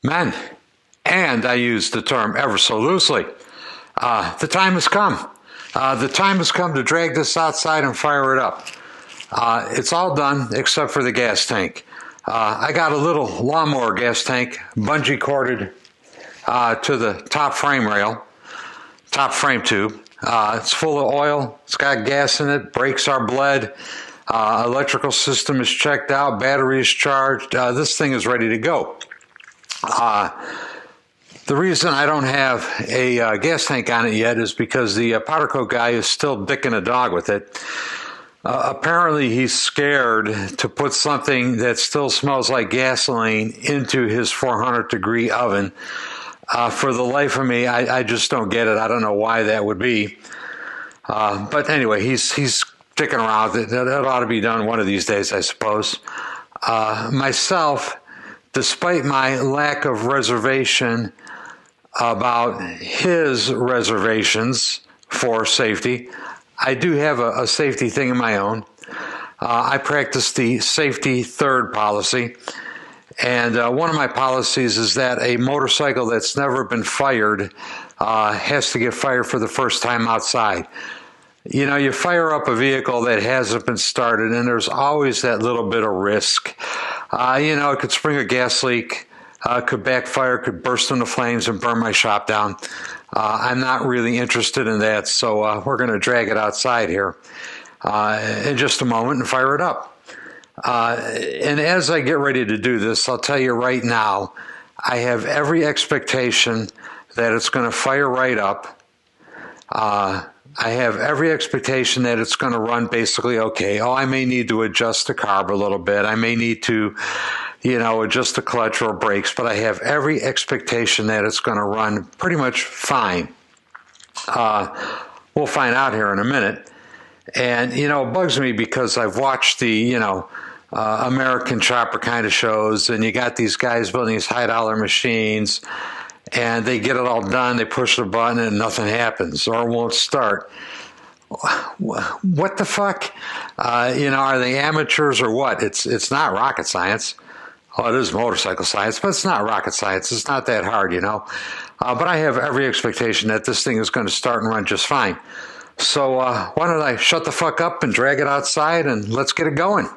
Men, and I use the term ever so loosely, the time has come. The time has come to drag this outside and fire it up. It's all done except for the gas tank. I got a little lawnmower gas tank bungee corded to the top frame rail, top frame tube. It's full of oil. It's got gas in it. Brakes are bled. Electrical system is checked out. Battery is charged. This thing is ready to go. The reason I don't have a gas tank on it yet is because the powder coat guy is still dicking a dog with it. Apparently he's scared to put something that still smells like gasoline into his 400-degree oven. For the life of me, I just don't get it. I don't know why that would be. But anyway, he's sticking around. That ought to be done one of these days, I suppose. Myself, despite my lack of reservation about his reservations for safety, I do have a safety thing of my own. I practice the safety third policy. And one of my policies is that a motorcycle that's never been fired has to get fired for the first time outside. You know, you fire up a vehicle that hasn't been started, and there's always that little bit of risk. It could spring a gas leak, could backfire, could burst into flames and burn my shop down. I'm not really interested in that, so we're going to drag it outside here in just a moment and fire it up. And as I get ready to do this, I'll tell you right now, I have every expectation that it's going to fire right up. I have every expectation that it's going to run basically okay. I may need to adjust the carb a little bit. I may need to, adjust the clutch or brakes, but I have every expectation that it's going to run pretty much fine. We'll find out here in a minute. And, it bugs me because I've watched the, American chopper kind of shows, and you got these guys building these high-dollar machines, and they get it all done, they push the button, and nothing happens, or it won't start. What the fuck? Are they amateurs or what? It's not rocket science. Well, it is motorcycle science, but it's not rocket science. It's not that hard, But I have every expectation that this thing is going to start and run just fine. So why don't I shut the fuck up and drag it outside, and let's get it going.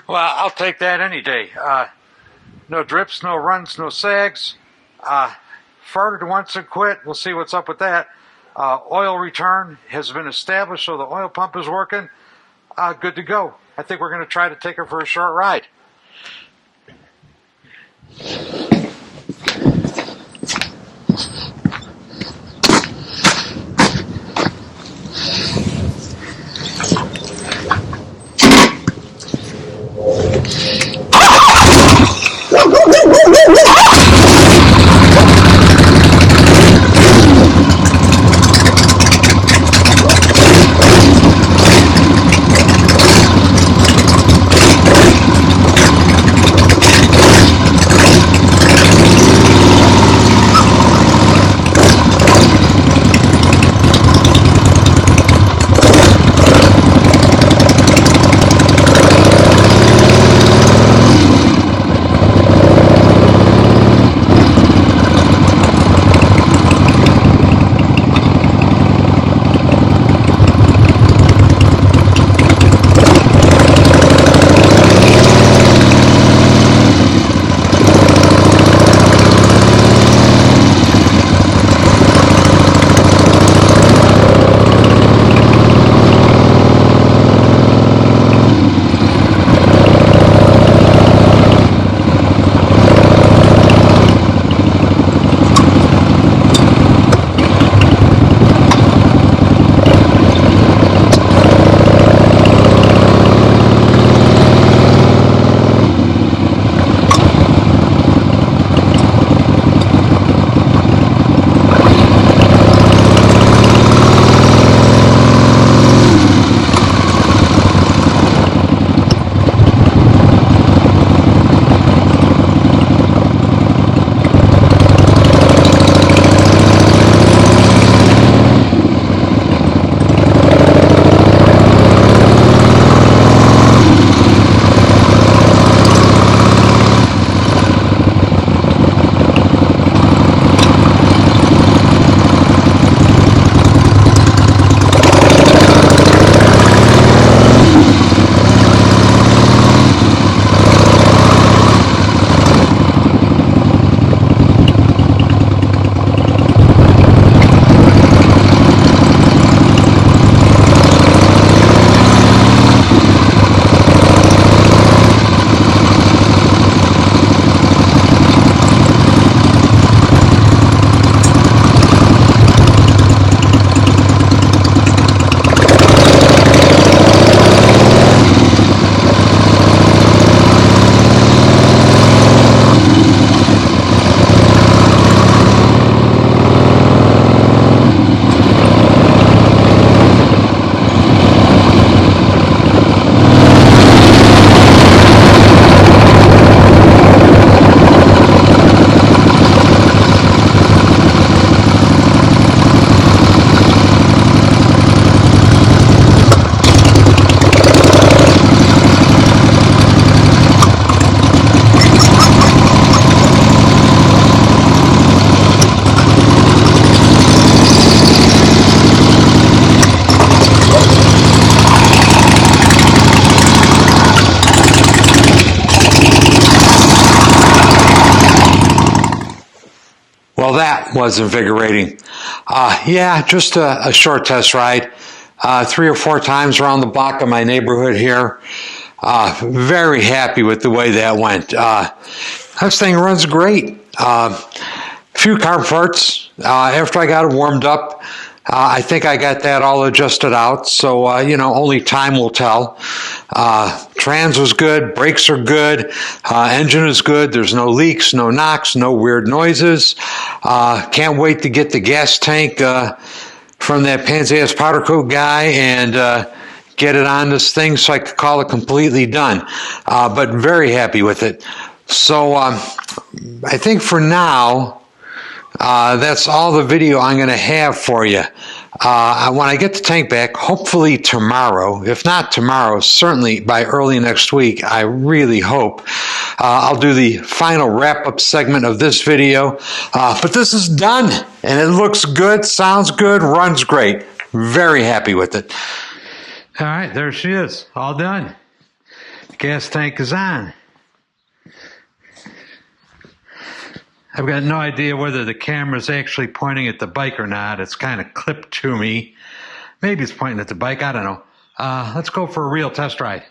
Well, I'll take that any day. No drips, no runs, no sags. Farted once and quit. We'll see what's up with that. Oil return has been established, so the oil pump is working. Good to go. I think we're going to try to take her for a short ride. Well, that was invigorating. Yeah, just a short test ride. 3 or 4 times around the block of my neighborhood here. Very happy with the way that went. This thing runs great. A few carb farts. After I got it warmed up, I think I got that all adjusted out. So, only time will tell. Trans was good. Brakes are good. Engine is good. There's no leaks, no knocks, no weird noises. Can't wait to get the gas tank from that pansy-ass powder coat guy and get it on this thing so I could call it completely done. But very happy with it. So I think for now, that's all the video I'm going to have for you. When I get the tank back, hopefully tomorrow, if not tomorrow, certainly by early next week, I really hope, I'll do the final wrap-up segment of this video. But this is done, and it looks good, sounds good, runs great. Very happy with it. All right, there she is, all done. Gas tank is on. I've got no idea whether the camera's actually pointing at the bike or not. It's kind of clipped to me. Maybe it's pointing at the bike. I don't know. Let's go for a real test ride.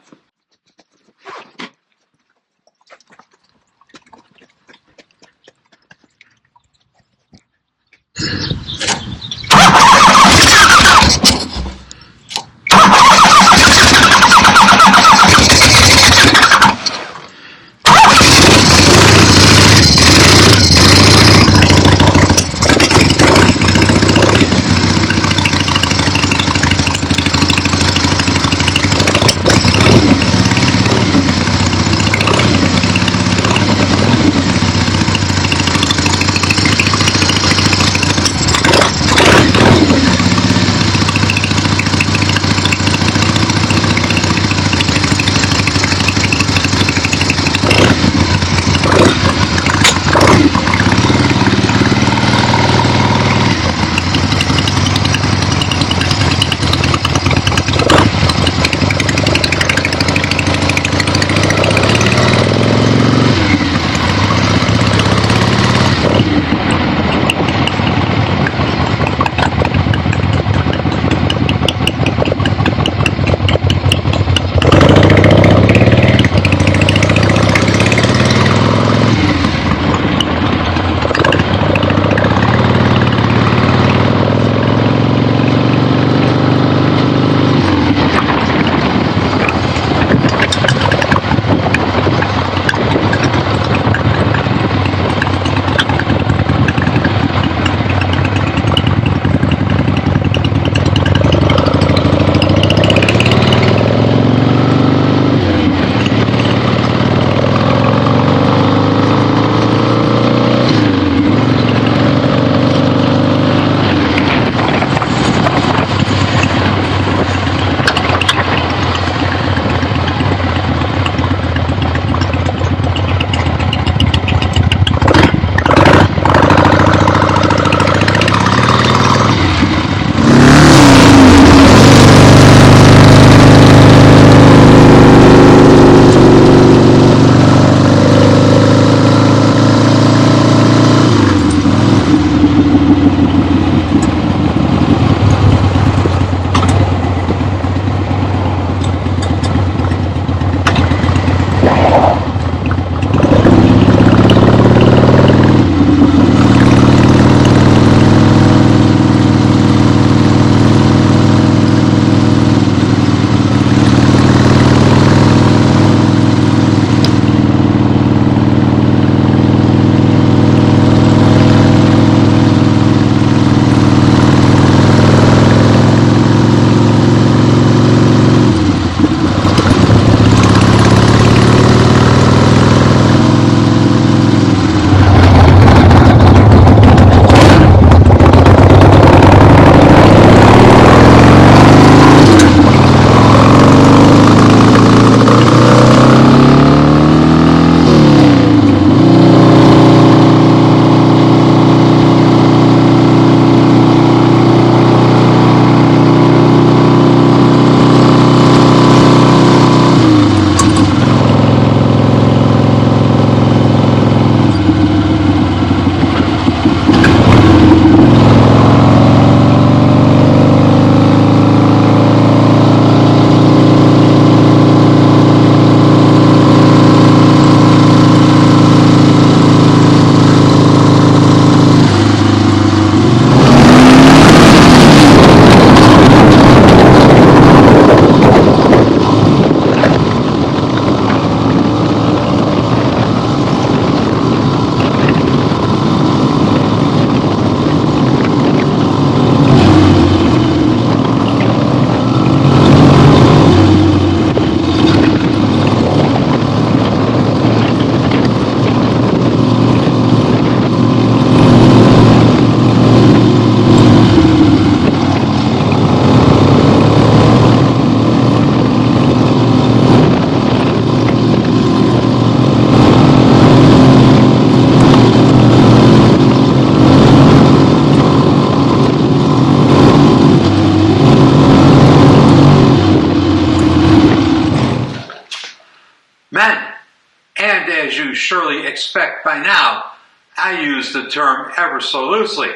surely expect by now, I use the term ever so loosely.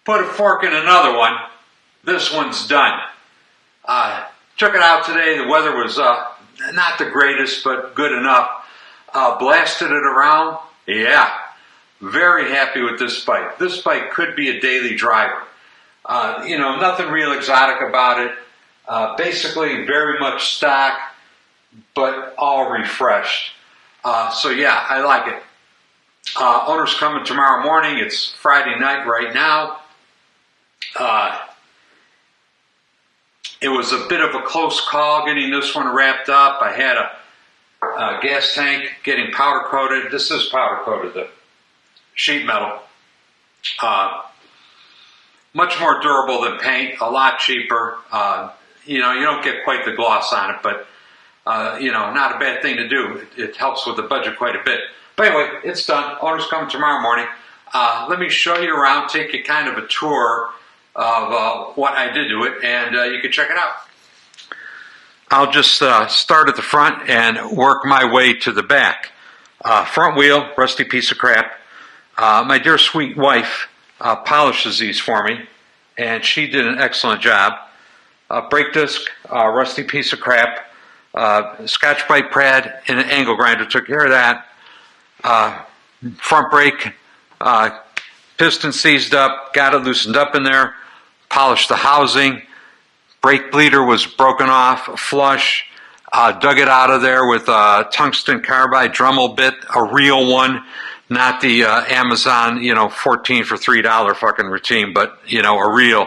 Put a fork in another one. This one's done. Took it out today. The weather was not the greatest, but good enough. Blasted it around. Yeah, very happy with this bike. This bike could be a daily driver. Nothing real exotic about it. Basically, very much stock, but all refreshed. So yeah, I like it. Owner's coming tomorrow morning. It's Friday night right now. It was a bit of a close call getting this one wrapped up. I had a gas tank getting powder coated. This is powder coated, the sheet metal. Much more durable than paint, a lot cheaper. You don't get quite the gloss on it, but not a bad thing to do. It helps with the budget quite a bit. But anyway, it's done. Owner's coming tomorrow morning. Let me show you around, take you kind of a tour of what I did to it, and you can check it out. I'll just start at the front and work my way to the back. Front wheel, rusty piece of crap. My dear sweet wife polishes these for me, and she did an excellent job. Brake disc, rusty piece of crap. Scotch-Brite pad and an angle grinder took care of that. Front brake, piston seized up, got it loosened up in there, polished the housing. Brake bleeder was broken off, flush. Dug it out of there with a tungsten carbide Dremel bit, a real one, not the Amazon, 14 for $3 fucking routine, but, a real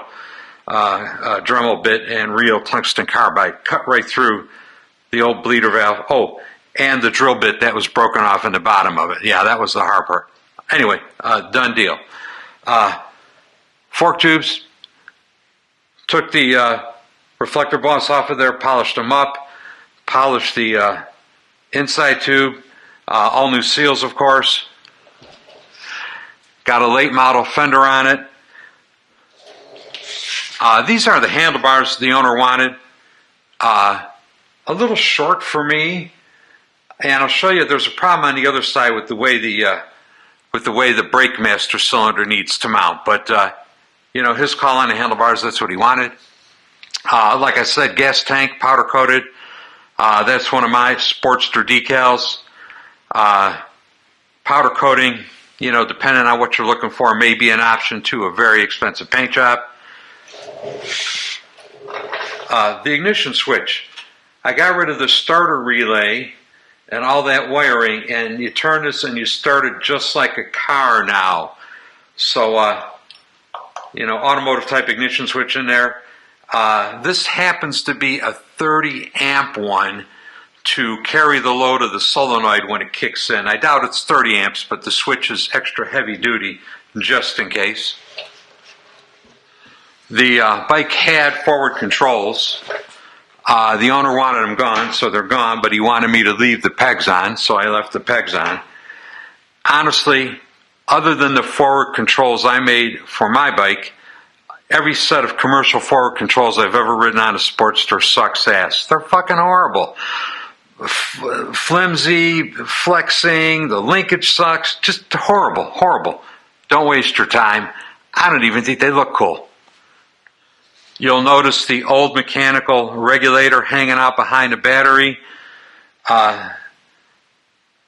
Dremel bit and real tungsten carbide. Cut right through the old bleeder valve. Oh, and the drill bit that was broken off in the bottom of it. Yeah, that was the hard part. Anyway, done deal. Fork tubes. Took the reflector boss off of there, polished them up, polished the inside tube, all new seals, of course. Got a late model fender on it. These are the handlebars the owner wanted. A little short for me, and I'll show you. There's a problem on the other side with the way the brake master cylinder needs to mount. But his call on the handlebars. That's what he wanted. Like I said, gas tank, powder coated. That's one of my Sportster decals. Powder coating, depending on what you're looking for, may be an option to a very expensive paint job. The ignition switch. I got rid of the starter relay and all that wiring, and you turn this and you start it just like a car now. So, automotive type ignition switch in there. This happens to be a 30 amp one to carry the load of the solenoid when it kicks in. I doubt it's 30 amps, but the switch is extra heavy duty just in case. The bike had forward controls. The owner wanted them gone, so they're gone, but he wanted me to leave the pegs on, so I left the pegs on. Honestly, other than the forward controls I made for my bike, every set of commercial forward controls I've ever ridden on a Sportster sucks ass. They're fucking horrible. Flimsy, flexing, the linkage sucks. Just horrible, horrible. Don't waste your time. I don't even think they look cool. You'll notice the old mechanical regulator hanging out behind the battery. I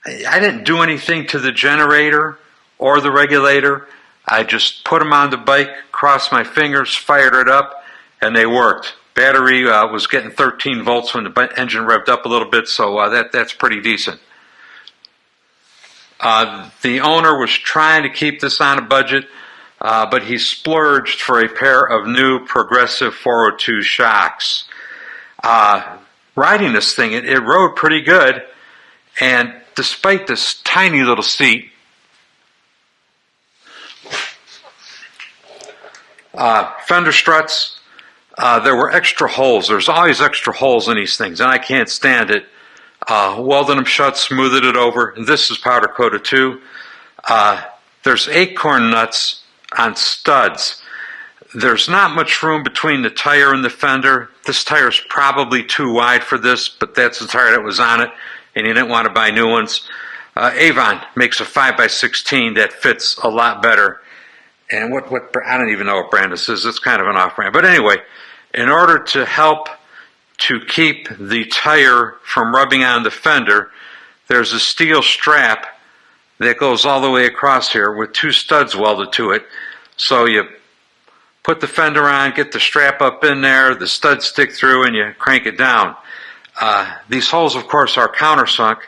didn't do anything to the generator or the regulator. I just put them on the bike, crossed my fingers, fired it up, and they worked. Battery was getting 13 volts when the engine revved up a little bit, so that's pretty decent. The owner was trying to keep this on a budget, but he splurged for a pair of new Progressive 402 shocks. Riding this thing, it rode pretty good, and despite this tiny little seat, fender struts, there were extra holes. There's always extra holes in these things, and I can't stand it. Welded them shut, smoothed it over. And this is powder coated too. There's acorn nuts on studs. There's not much room between the tire and the fender. This tire is probably too wide for this, but that's the tire that was on it, and you didn't want to buy new ones. Avon makes a 5x16 that fits a lot better. And what I don't even know what brand this is. It's kind of an off-brand. But anyway, in order to help to keep the tire from rubbing on the fender, there's a steel strap that goes all the way across here with 2 studs welded to it. So you put the fender on, get the strap up in there, the studs stick through, and you crank it down. These holes, of course, are countersunk.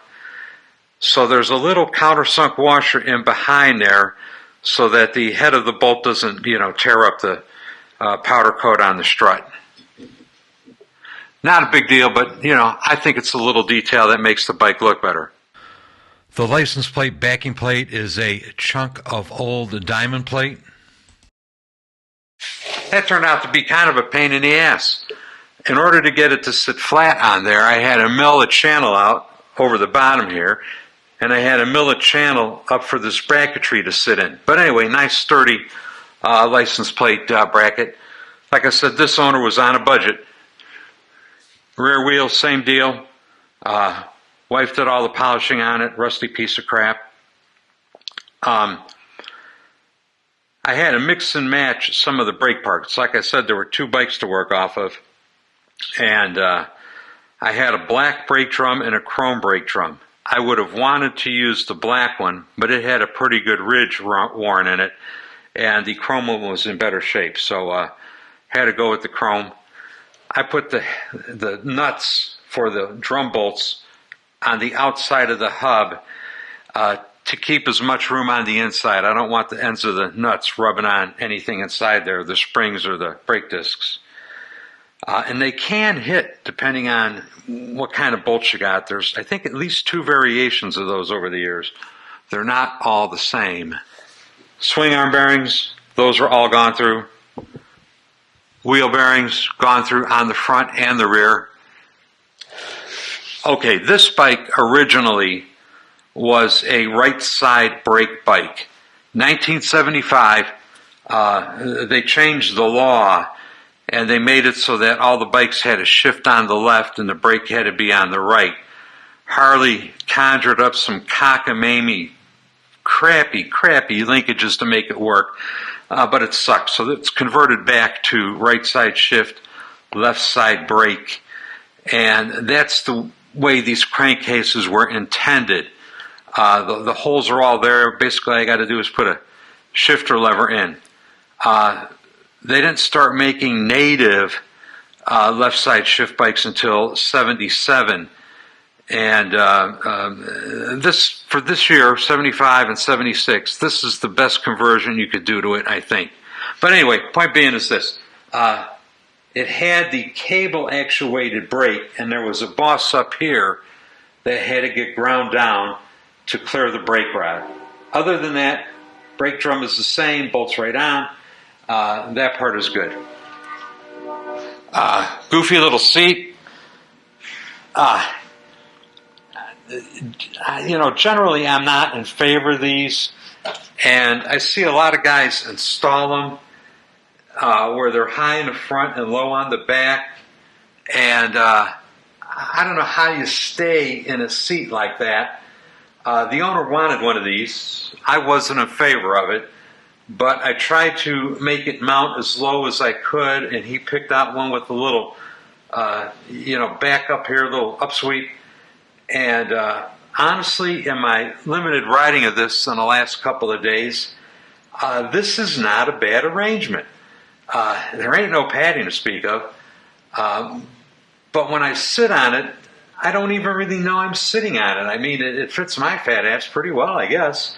So there's a little countersunk washer in behind there so that the head of the bolt doesn't, tear up the powder coat on the strut. Not a big deal, but, I think it's a little detail that makes the bike look better. The license plate backing plate is a chunk of old diamond plate. That turned out to be kind of a pain in the ass. In order to get it to sit flat on there, I had to mill a channel out over the bottom here, and I had to mill a channel up for this bracketry to sit in. But anyway, nice sturdy license plate bracket. Like I said, this owner was on a budget. Rear wheel, same deal. Wife did all the polishing on it, rusty piece of crap. I had to mix and match some of the brake parts. Like I said, there were 2 bikes to work off of. And I had a black brake drum and a chrome brake drum. I would have wanted to use the black one, but it had a pretty good ridge worn in it, and the chrome one was in better shape, so had to go with the chrome. I put the nuts for the drum bolts on the outside of the hub to keep as much room on the inside. I don't want the ends of the nuts rubbing on anything inside there, the springs or the brake discs. And they can hit depending on what kind of bolts you got. There's, I think, at least 2 variations of those over the years. They're not all the same. Swing arm bearings, those are all gone through. Wheel bearings, gone through on the front and the rear. Okay, this bike originally was a right side brake bike. 1975, they changed the law, and they made it so that all the bikes had to shift on the left and the brake had to be on the right. Harley conjured up some cockamamie, crappy linkages to make it work, but it sucked. So it's converted back to right side shift, left side brake, and that's the way these crankcases were intended. The holes are all there. Basically, all I got to do is put a shifter lever in. They didn't start making native left side shift bikes until '77, and for this year, '75 and '76, this is the best conversion you could do to it, I think. But anyway, point being is this: it had the cable actuated brake, and there was a boss up here that had to get ground down to clear the brake rod. Other than that, brake drum is the same, bolts right on. That part is good. Goofy little seat. Generally I'm not in favor of these, and I see a lot of guys install them where they're high in the front and low on the back, and I don't know how you stay in a seat like that. The owner wanted one of these. I wasn't in favor of it, but I tried to make it mount as low as I could, and he picked out one with a little, back up here, a little upsweep. And honestly, in my limited riding of this in the last couple of days, this is not a bad arrangement. There ain't no padding to speak of, but when I sit on it, I don't even really know I'm sitting on it. I mean, it fits my fat ass pretty well, I guess.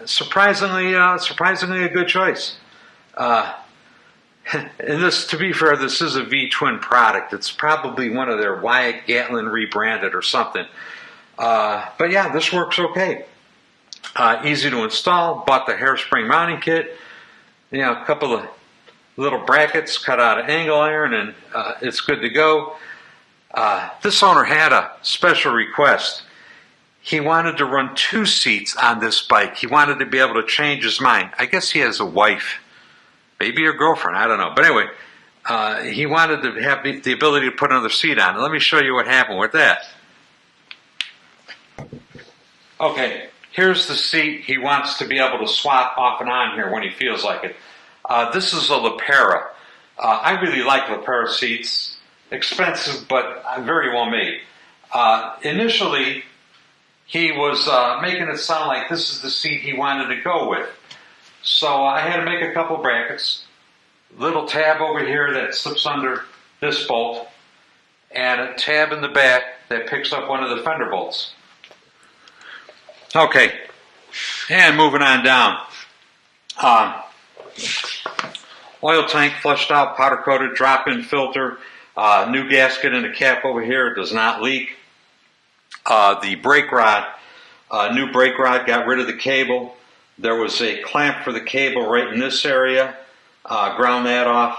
Surprisingly a good choice. And this, to be fair, this is a V-twin product. It's probably one of their Wyatt Gatlin rebranded or something. But yeah, this works okay. Easy to install. Bought the hairspring mounting kit. A couple of little brackets cut out of angle iron, and it's good to go. This owner had a special request. He wanted to run 2 seats on this bike. He wanted to be able to change his mind. I guess he has a wife, maybe a girlfriend, I don't know. But anyway, he wanted to have the ability to put another seat on. Let me show you what happened with that. Okay, here's the seat he wants to be able to swap off and on here when he feels like it. This is a Lepera. I really like Lepera seats. Expensive, but very well made. Initially, he was making it sound like this is the seat he wanted to go with. So I had to make a couple brackets. Little tab over here that slips under this bolt, and a tab in the back that picks up one of the fender bolts. Okay, and moving on down. Oil tank flushed out, powder coated, drop-in filter, new gasket in the cap over here, it does not leak. The brake rod, new brake rod, got rid of the cable. There was a clamp for the cable right in this area, ground that off.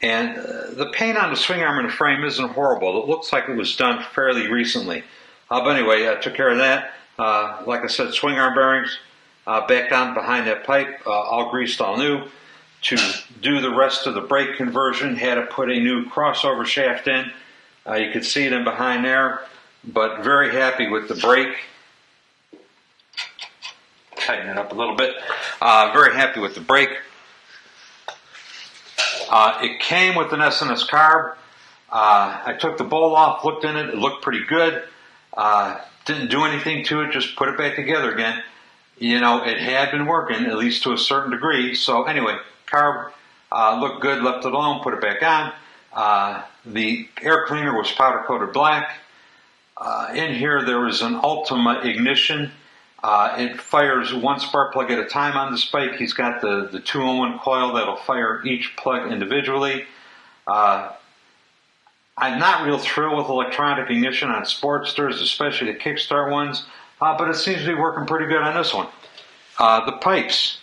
And the paint on the swing arm and the frame isn't horrible. It looks like it was done fairly recently. But anyway, I took care of that. Like I said, swing arm bearings back down behind that pipe, all greased, all new. To do the rest of the brake conversion, had to put a new crossover shaft in. You can see it in behind there, but very happy with the brake. Tighten it up a little bit. Very happy with the brake. It came with an S&S carb. I took the bowl off, looked in it, it looked pretty good. Didn't do anything to it, just put it back together again. You know, it had been working, at least to a certain degree. So anyway, carb looked good, left it alone, put it back on. The air cleaner was powder coated black. In here there was an Ultima ignition. It fires one spark plug at a time on this bike. He's got the 2-in-1 coil that'll fire each plug individually. I'm not real thrilled with electronic ignition on Sportsters, especially the kickstart ones, but it seems to be working pretty good on this one. The pipes.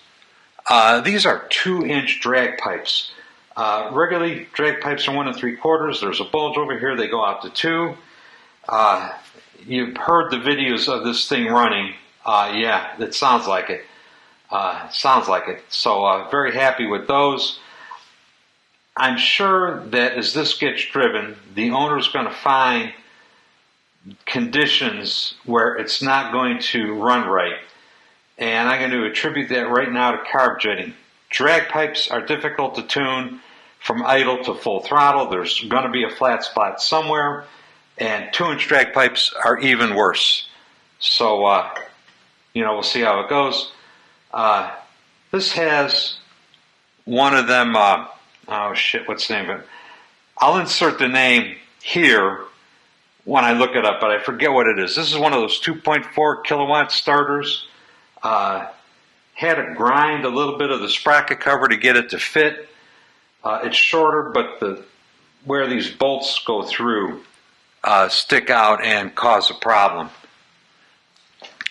These are 2-inch drag pipes. Regularly, drag pipes are 1 3/4. There's a bulge over here. They go out to 2. You've heard the videos of this thing running. Yeah, it sounds like it. So very happy with those. I'm sure that as this gets driven, the owner's going to find conditions where it's not going to run right. And I'm going to attribute that right now to carb jetting. Drag pipes are difficult to tune from idle to full throttle. There's going to be a flat spot somewhere. And 2-inch drag pipes are even worse. So, we'll see how it goes. This has one of them, what's the name of it? I'll insert the name here when I look it up, but I forget what it is. This is one of those 2.4 kilowatt starters. Had to grind a little bit of the sprocket cover to get it to fit. It's shorter, but where these bolts go through stick out and cause a problem.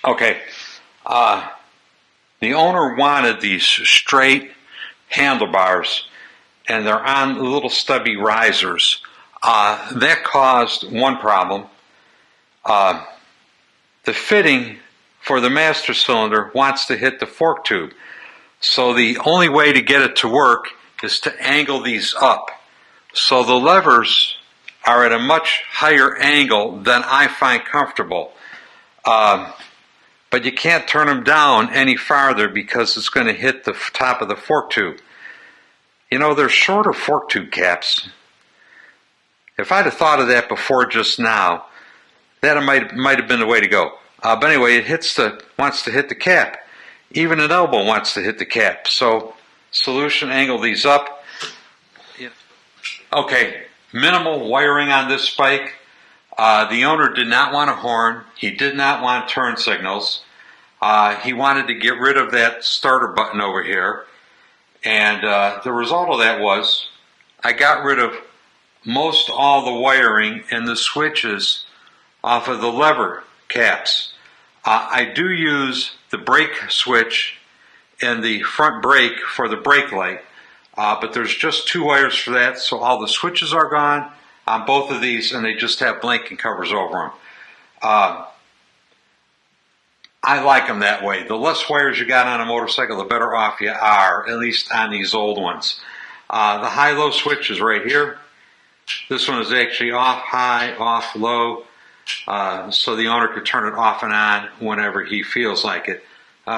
Okay, the owner wanted these straight handlebars, and they're on little stubby risers. That caused one problem. The fitting for the master cylinder wants to hit the fork tube. So the only way to get it to work is to angle these up. So the levers are at a much higher angle than I find comfortable. But you can't turn them down any farther because it's going to hit the top of the fork tube. You know, they're shorter fork tube caps. If I'd have thought of that before just now, that might have been the way to go. But anyway, it wants to hit the cap. Even an elbow wants to hit the cap. So, solution, angle these up. Okay, minimal wiring on this bike. The owner did not want a horn. He did not want turn signals. He wanted to get rid of that starter button over here. And the result of that was I got rid of most all the wiring and the switches off of the lever caps. I do use the brake switch and the front brake for the brake light, but there's just 2 wires for that, so all the switches are gone on both of these, and they just have blanking covers over them. I like them that way. The less wires you got on a motorcycle, the better off you are, at least on these old ones. The high-low switch is right here. This one is actually off, high, off, low. so the owner could turn it off and on whenever he feels like it.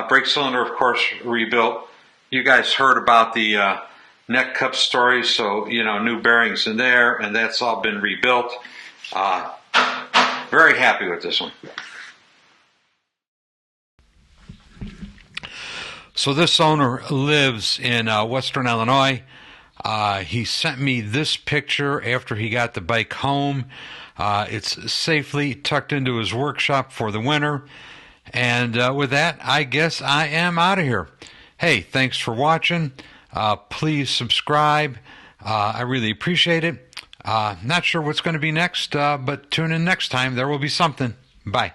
Brake cylinder, of course, rebuilt. You guys heard about the neck cup story, so new bearings in there, and that's all been rebuilt. Very happy with this one. So this owner lives in Western Illinois. He sent me this picture after he got the bike home. It's safely tucked into his workshop for the winter. And with that, I guess I am out of here. Hey, thanks for watching. Please subscribe. I really appreciate it. Not sure what's going to be next, but tune in next time. There will be something. Bye.